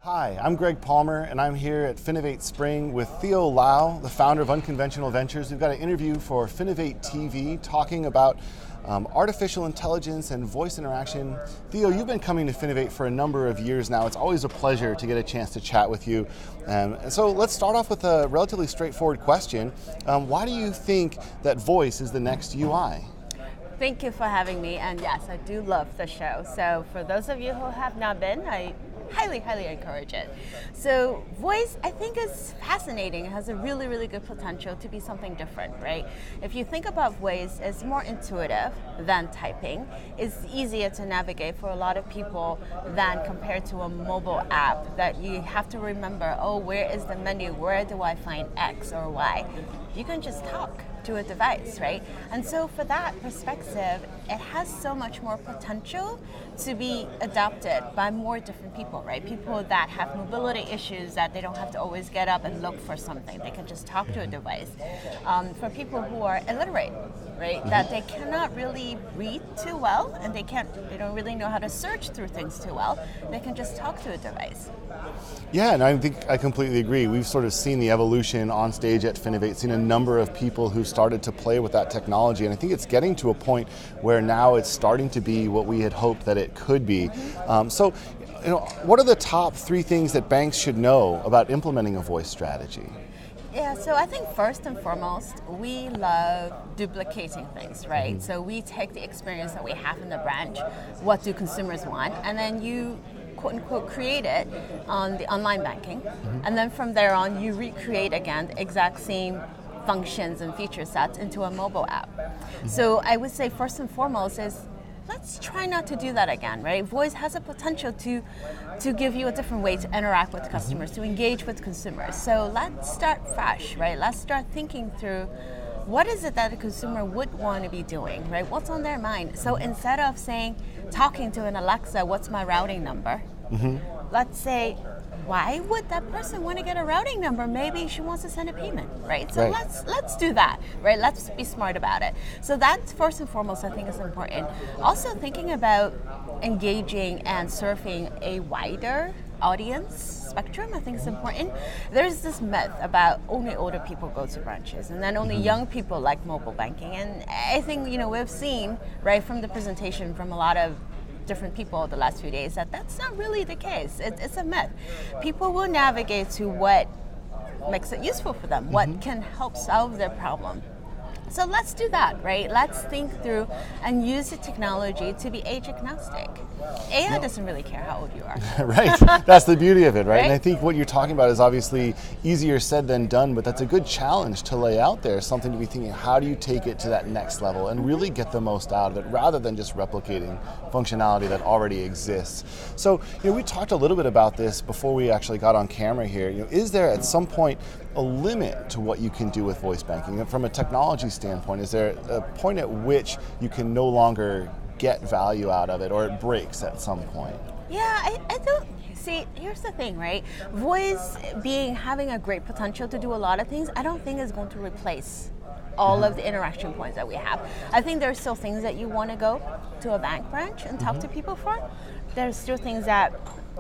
Hi, I'm Greg Palmer, and I'm here at Finovate Spring with Theo Lau, the founder of Unconventional Ventures. We've got an interview for Finovate TV talking about artificial intelligence and voice interaction. Theo, you've been coming to Finovate for a number of years now. It's always a pleasure to get a chance to chat with you. And so let's start off with a relatively straightforward question. Why do you think that voice is the next UI? Thank you for having me, and yes, I do love the show. So for those of you who have not been, I highly encourage it. So voice, I think, is fascinating. It has a really good potential to be something different, right? If you think about voice, it's more intuitive than typing. It's easier to navigate for a lot of people than compared to a mobile app that you have to remember, oh, where is the menu? Where do I find X or Y? You can just talk to a device, right? And so for that perspective, it has so much more potential to be adopted by more different people, right? People that have mobility issues, that they don't have to always get up and look for something. They can just talk to a device. For people who are illiterate, right? That they cannot really read too well, and they don't really know how to search through things too well, they can just talk to a device. Yeah, and I think I completely agree. We've sort of seen the evolution on stage at Finovate, seen a number of people who started to play with that technology, and I think it's getting to a point where now it's starting to be what we had hoped that it could be. So, what are the top 3 things that banks should know about implementing a voice strategy? Yeah, so I think first and foremost, we love duplicating things, right? Mm-hmm. So we take the experience that we have in the branch, what do consumers want, and then you quote unquote create it on the online banking. Mm-hmm. And then from there on, you recreate again the exact same functions and feature sets into a mobile app. Mm-hmm. So I would say first and foremost is let's try not to do that again, right? Voice has a potential to give you a different way to interact with customers, to engage with consumers. So let's start fresh, right? Let's start thinking through what is it that a consumer would want to be doing, right? What's on their mind? So instead of talking to an Alexa, what's my routing number? Mm-hmm. Let's say, why would that person want to get a routing number? Maybe she wants to send a payment, right? So let's do that, right? Let's be smart about it. So that's first and foremost, I think, is important. Also thinking about engaging and surfing a wider audience spectrum, I think is important. There's this myth about only older people go to branches, and then only young people like mobile banking. And I think, we've seen, right, from the presentation from a lot of different people the last few days that's not really the case. It's a myth. People will navigate to what makes it useful for them, what can help solve their problem. So let's do that, right? Let's think through and use the technology to be age agnostic. AI doesn't really care how old you are. Right, that's the beauty of it, right? And I think what you're talking about is obviously easier said than done, but that's a good challenge to lay out there, something to be thinking, how do you take it to that next level and really get the most out of it, rather than just replicating functionality that already exists. So, we talked a little bit about this before we actually got on camera here. Is there at some point a limit to what you can do with voice banking? And from a technology standpoint, is there a point at which you can no longer get value out of it, or it breaks at some point? Yeah, I don't see. Here's the thing, right? Voice having a great potential to do a lot of things, I don't think is going to replace all of the interaction points that we have. I think there are still things that you want to go to a bank branch and talk to people for. There's still things that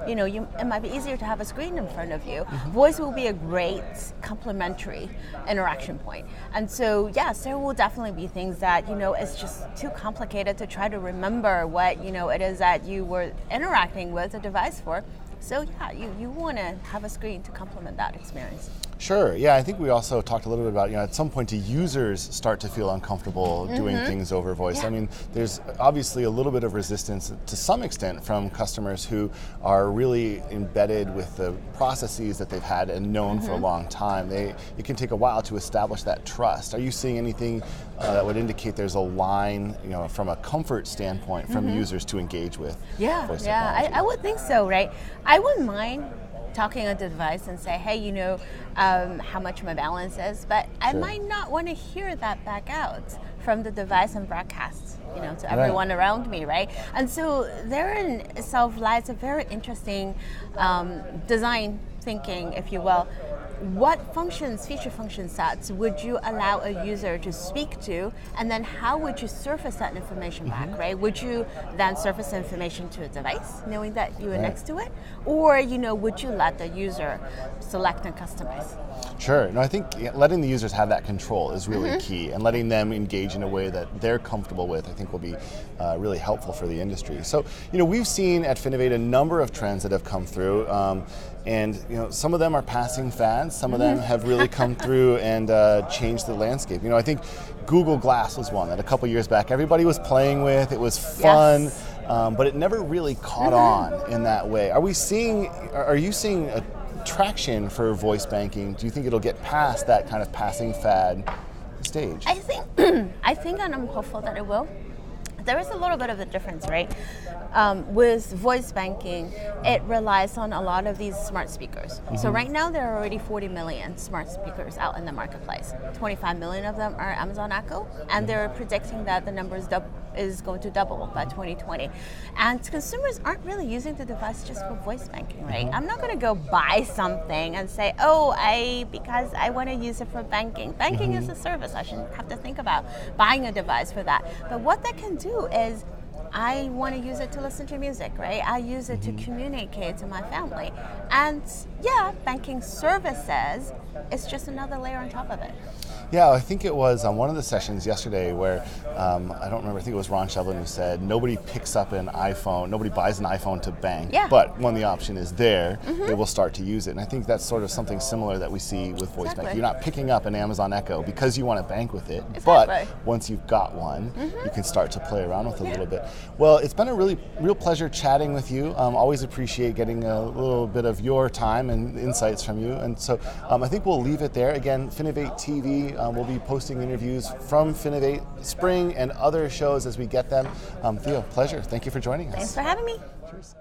it might be easier to have a screen in front of you. Voice will be a great complementary interaction point. And so, yes, there will definitely be things that, it's just too complicated to try to remember what, it is that you were interacting with the device for. So, yeah, you want to have a screen to complement that experience. Sure. Yeah, I think we also talked a little bit about, at some point, do users start to feel uncomfortable doing things over voice? Yeah. I mean, there's obviously a little bit of resistance to some extent from customers who are really embedded with the processes that they've had and known for a long time. It can take a while to establish that trust. Are you seeing anything that would indicate there's a line, from a comfort standpoint from users to engage with voice technology? I would think so, right? I wouldn't mind talking on the device and say, hey, how much my balance is, but I might not want to hear that back out from the device and broadcast, to everyone around me, right? And so therein itself lies a very interesting design thinking, if you will. what functions, feature function sets would you allow a user to speak to, and then how would you surface that information back, right? Would you then surface information to a device, knowing that you were next to it? Or, would you let the user select and customize? Sure. No, I think letting the users have that control is really key, and letting them engage in a way that they're comfortable with, I think, will be really helpful for the industry. So, we've seen at Finovate a number of trends that have come through, and some of them are passing fads. Some of them have really come through and changed the landscape. I think Google Glass was one that a couple years back everybody was playing with. It was fun. Yes. But it never really caught on in that way. Are you seeing a traction for voice banking? Do you think it'll get past that kind of passing fad stage? I think, and I'm hopeful that it will. There is a little bit of a difference, right? With voice banking, it relies on a lot of these smart speakers. So right now there are already 40 million smart speakers out in the marketplace. 25 million of them are Amazon Echo, and they're predicting that the number is going to double by 2020. And consumers aren't really using the device just for voice banking, right? I'm not going to go buy something and say, because I want to use it for banking. Banking is a service. I shouldn't have to think about buying a device for that. But what that can do is I want to use it to listen to music, right? I use it to communicate to my family. And banking services is just another layer on top of it. Yeah, I think it was on one of the sessions yesterday where, I don't remember, I think it was Ron Shevlin who said, nobody picks up an iPhone, nobody buys an iPhone to bank, but when the option is there, they will start to use it. And I think that's sort of something similar that we see with voice banking. You're not picking up an Amazon Echo because you want to bank with it, but once you've got one, you can start to play around with it a little bit. Well, it's been a real pleasure chatting with you. Always appreciate getting a little bit of your time and insights from you. And so I think we'll leave it there. Again, Finovate TV, we'll be posting interviews from Finovate Spring and other shows as we get them. Theo, pleasure. Thank you for joining us. Thanks for having me. Cheers.